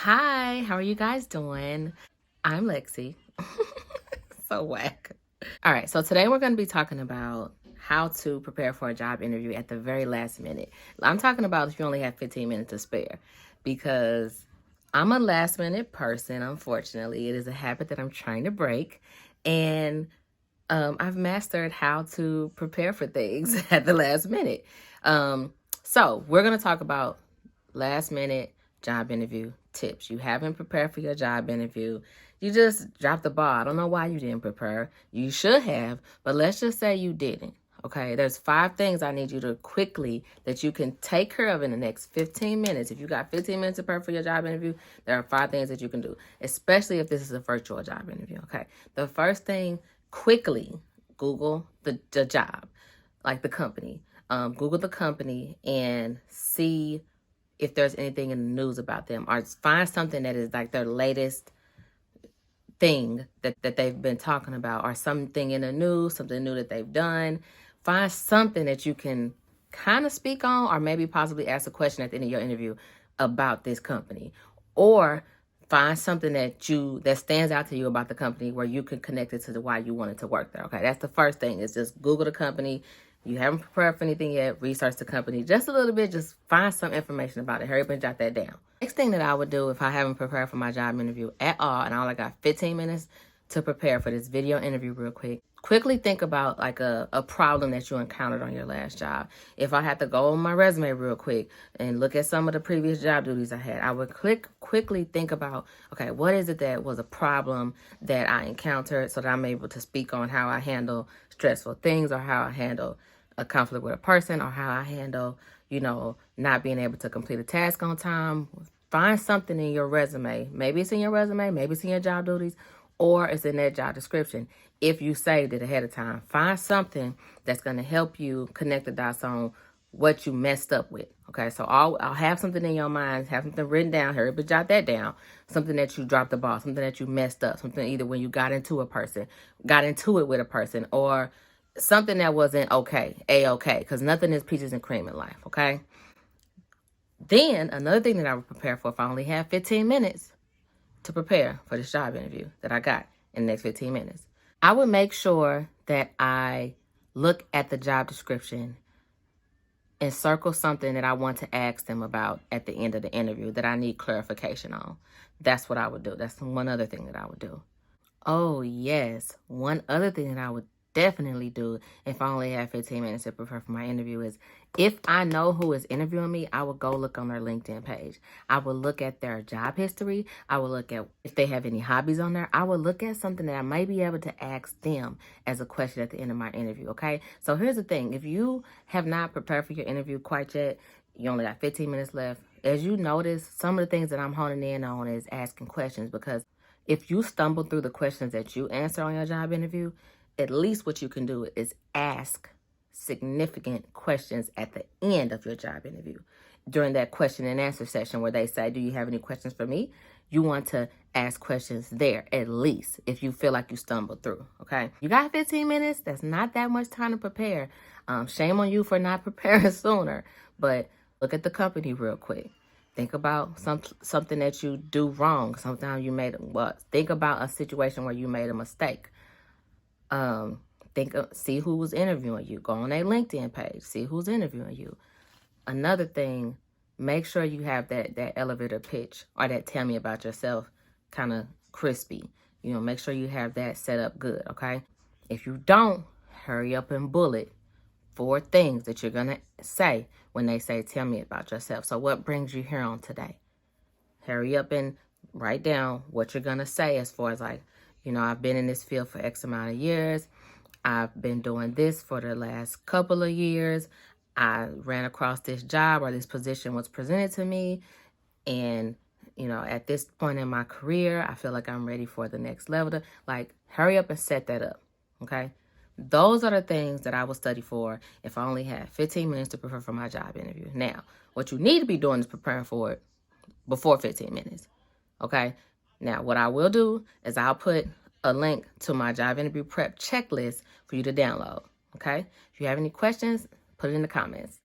Hi, how are you guys doing? I'm Lexi. So whack. All right, so today we're going to be talking about how to prepare for a job interview at the very last minute. I'm talking about if you only have 15 minutes to spare, because I'm a last minute person, unfortunately. It is a habit that I'm trying to break. And I've mastered how to prepare for things at the last minute. So we're going to talk about last minute job interview tips. You haven't prepared for your job interview. You just dropped the ball. I don't know why you didn't prepare. You should have, but let's just say you didn't. Okay, there's 5 things I need you to quickly that you can take care of in the next 15 minutes. If you got 15 minutes to prepare for your job interview, there are 5 things that you can do, especially if this is a virtual job interview. Okay, the first thing, quickly Google the job, like the company. Google the company and see if there's anything in the news about them, or find something that is like their latest thing that they've been talking about, or something in the news, something new that they've done. Find something that you can kind of speak on, or maybe possibly ask a question at the end of your interview about this company, or find something that stands out to you about the company where you can connect it to the why you wanted to work there. Okay, that's the first thing, is just Google the company. You haven't prepared for anything yet, research the company just a little bit, just find some information about it. Hurry up and jot that down. Next thing that I would do if I haven't prepared for my job interview at all, and I only got 15 minutes to prepare for this video interview real quick, quickly think about like a problem that you encountered on your last job. If I had to go on my resume real quick and look at some of the previous job duties I had, I would quickly think about, okay, what is it that was a problem that I encountered, so that I'm able to speak on how I handle stressful things, or how I handle a conflict with a person, or how I handle, not being able to complete a task on time. Find something in your resume. Maybe it's in your resume, maybe it's in your job duties, or it's in that job description. If you saved it ahead of time, find something that's going to help you connect the dots on what you messed up with. Okay, so I'll have something in your mind, have something written down, hurry but jot that down. Something that you dropped the ball, something that you messed up, something either when you got into it with a person, or something that wasn't okay, because nothing is peaches and cream in life. Okay. Then another thing that I would prepare for if I only have 15 minutes to prepare for this job interview that I got in the next 15 minutes, I would make sure that I look at the job description and circle something that I want to ask them about at the end of the interview that I need clarification on. That's what I would do. That's one other thing that I would do. Oh, yes. One other thing that I would definitely do if I only have 15 minutes to prepare for my interview is, if I know who is interviewing me, I would go look on their LinkedIn page. I would look at their job history. I would look at if they have any hobbies on there. I would look at something that I might be able to ask them as a question at the end of my interview, okay? So here's the thing. If you have not prepared for your interview quite yet, you only got 15 minutes left. As you notice, some of the things that I'm honing in on is asking questions, because if you stumble through the questions that you answer on your job interview, at least what you can do is ask significant questions at the end of your job interview. During that question and answer session where they say, do you have any questions for me? You want to ask questions there, at least, if you feel like you stumbled through, okay? You got 15 minutes. That's not that much time to prepare. Shame on you for not preparing sooner, but look at the company real quick. Think about something that you do wrong. Sometimes think about a situation where you made a mistake. See who was interviewing you. Go on their LinkedIn page. See who's interviewing you. Another thing, make sure you have that elevator pitch, or that tell me about yourself kind of crispy. Make sure you have that set up good, okay? If you don't, hurry up and bullet 4 things that you're going to say when they say, tell me about yourself. So what brings you here on today? Hurry up and write down what you're going to say, as far as like, I've been in this field for X amount of years. I've been doing this for the last couple of years. I ran across this job, or this position was presented to me. And, at this point in my career, I feel like I'm ready for the next level. Hurry up and set that up. Okay. Those are the things that I will study for if I only had 15 minutes to prepare for my job interview. Now, what you need to be doing is preparing for it before 15 minutes. Okay. Now, what I will do is I'll put a link to my job interview prep checklist for you to download. Okay. If you have any questions, put it in the comments.